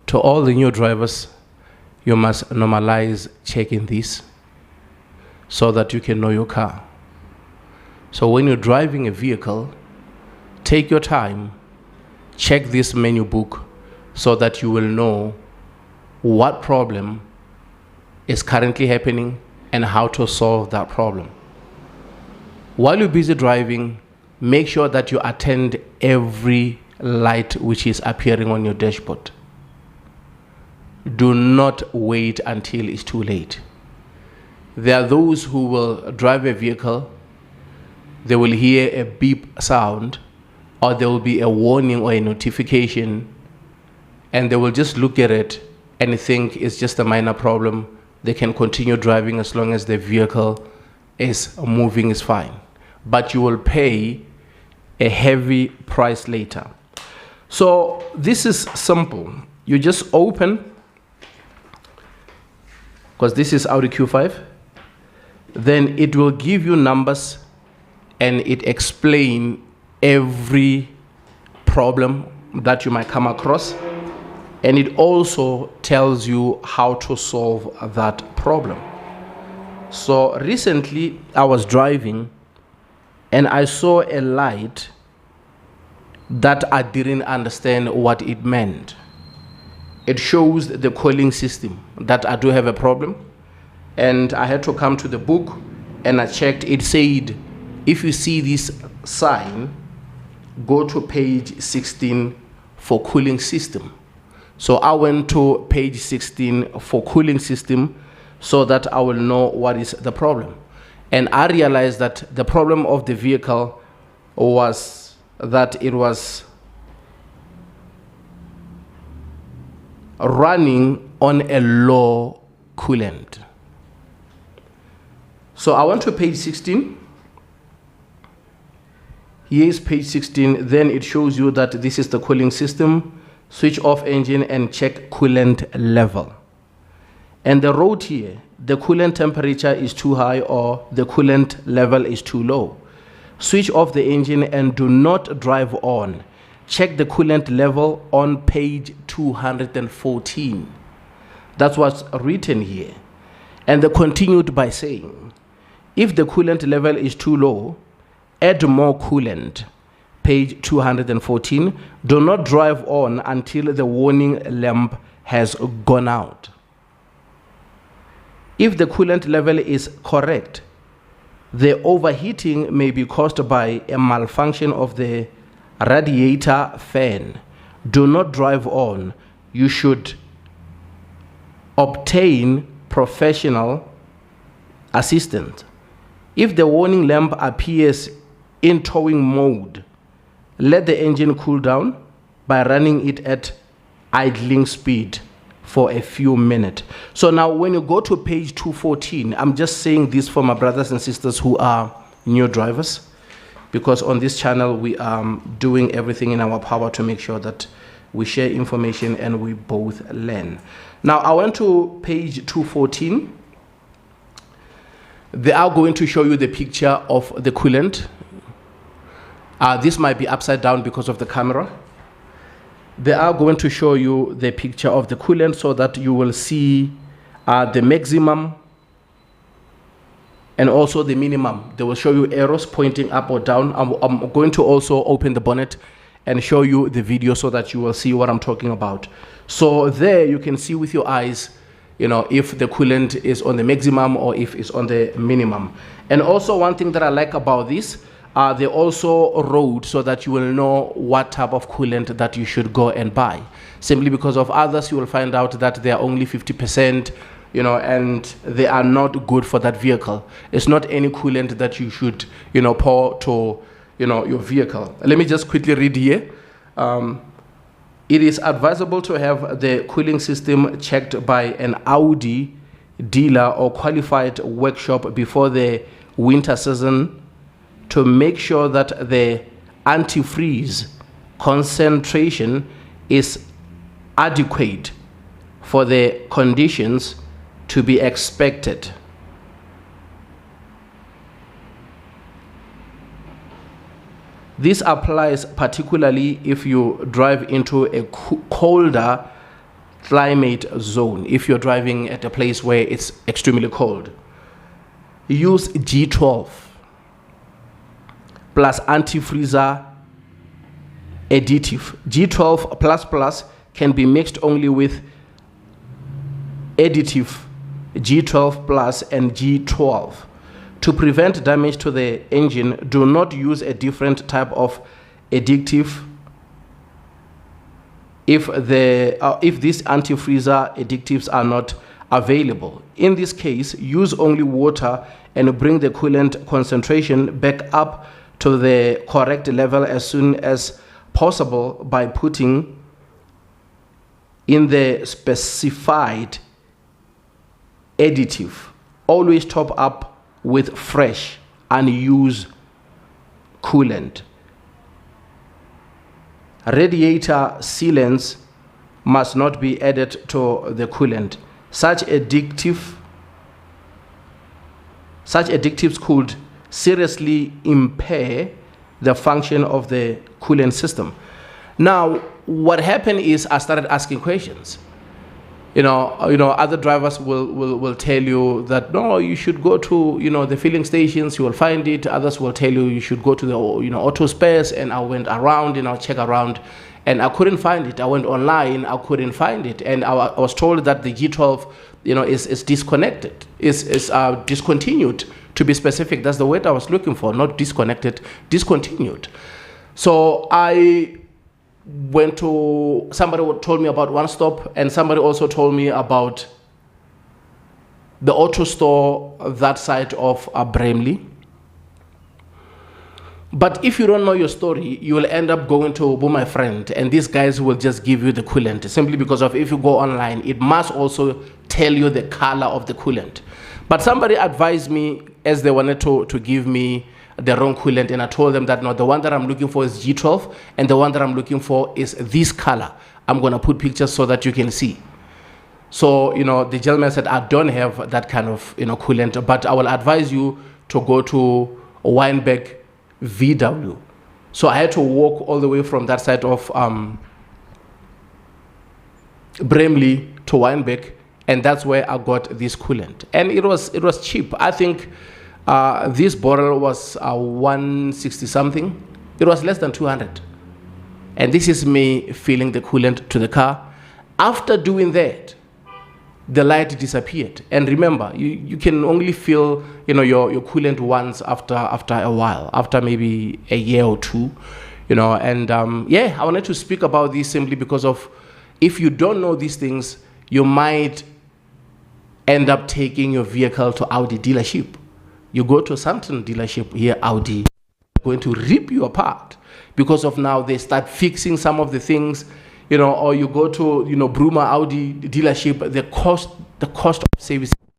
To all the new drivers, you must normalize checking this so that you can know your car. So when you're driving a vehicle, take your time, check this menu book so that you will know what problem is currently happening and how to solve that problem. While you're busy driving, make sure that you attend every light which is appearing on your dashboard. Do not wait until it's too late. There are those who will drive a vehicle, they will hear a beep sound, or there will be a warning or a notification, and they will just look at it and think it's just a minor problem. They can continue driving as long as the vehicle is moving, is fine. But you will pay a heavy price later. So this is simple. You just open, because this is Audi Q5, then it will give you numbers and it explain every problem that you might come across, and it also tells you how to solve that problem. So recently I was driving and I saw a light that I didn't understand what it meant. It shows the cooling system that I do have a problem, and I had to come to the book and I checked. It said, if you see this sign, go to page 16 for cooling system. So I went to page 16 for cooling system so that I will know what is the problem. And I realized that the problem of the vehicle was that it was running on a low coolant. So I went to page 16. Here is page 16. Then it shows you that this is the cooling system. Switch off engine and check coolant level. And the road here, the coolant temperature is too high or the coolant level is too low. Switch off the engine and do not drive on. Check the coolant level on page 214. That's what's written here. And they continued by saying, if the coolant level is too low, add more coolant. Page 214. Do not drive on until the warning lamp has gone out. If the coolant level is correct, the overheating may be caused by a malfunction of the radiator fan. Do not drive on. You should obtain professional assistance. If the warning lamp appears in towing mode, let the engine cool down by running it at idling speed for a few minutes. So now when you go to page 214, I'm just saying this for my brothers and sisters who are new drivers, because on this channel we are doing everything in our power to make sure that we share information and we both learn. Now I went to page 214. They are going to show you the picture of the coolant. This might be upside down because of the camera. They are going to show you the picture of the coolant so that you will see the maximum and also the minimum. They will show you arrows pointing up or down. I'm going to also open the bonnet and show you the video so that you will see what I'm talking about. So there you can see with your eyes, if the coolant is on the maximum or if it's on the minimum. And also one thing that I like about this, they also wrote so that you will know what type of coolant that you should go and buy. Simply because of others, you will find out that they are only 50%, and they are not good for that vehicle. It's not any coolant that you should, pour to, your vehicle. Let me just quickly read here. It is advisable to have the cooling system checked by an Audi dealer or qualified workshop before the winter season to make sure that the antifreeze concentration is adequate for the conditions to be expected. This applies particularly if you drive into a colder climate zone, if you're driving at a place where it's extremely cold, use G12 plus antifreezer additive. G12 plus plus can be mixed only with additive G12 plus and G12. To prevent damage to the engine, do not use a different type of additive if these antifreezer additives are not available. In this case, use only water and bring the coolant concentration back up to the correct level as soon as possible by putting in the specified additive. Always top up with fresh unused coolant. Radiator sealants must not be added to the coolant. Such additives could seriously impair the function of the coolant system. Now, what happened is I started asking questions. Other drivers will tell you that no, you should go to the filling stations, you will find it. Others will tell you should go to the auto spares. And I went around and I checked around, and I couldn't find it. I went online, I couldn't find it, and I was told that the G12 is disconnected, is discontinued, to be specific. That's the word I was looking for, not disconnected, discontinued. So I went to, somebody told me about One Stop, and somebody also told me about the auto store that side of Bramley. But if you don't know your story, you will end up going to My Friend, and these guys will just give you the coolant, simply because of, if you go online, it must also tell you the color of the coolant. But somebody advised me, as they wanted to give me the wrong coolant, and I told them that no, the one that I'm looking for is G12, and the one that I'm looking for is this color. I'm going to put pictures so that you can see. So the gentleman said, I don't have that kind of coolant, but I will advise you to go to Weinberg VW. So I had to walk all the way from that side of Bramley to Weinberg, and that's where I got this coolant, and it was cheap. I think this bottle was 160 something. It was less than 200. And this is me filling the coolant to the car. After doing that, the light disappeared. And remember, you can only fill your coolant once after a while, after maybe a year or two. And I wanted to speak about this simply because of, if you don't know these things, you might end up taking your vehicle to Audi dealership. You go to a certain dealership here, Audi, going to rip you apart because of now they start fixing some of the things, or you go to Bruma Audi dealership, the cost of service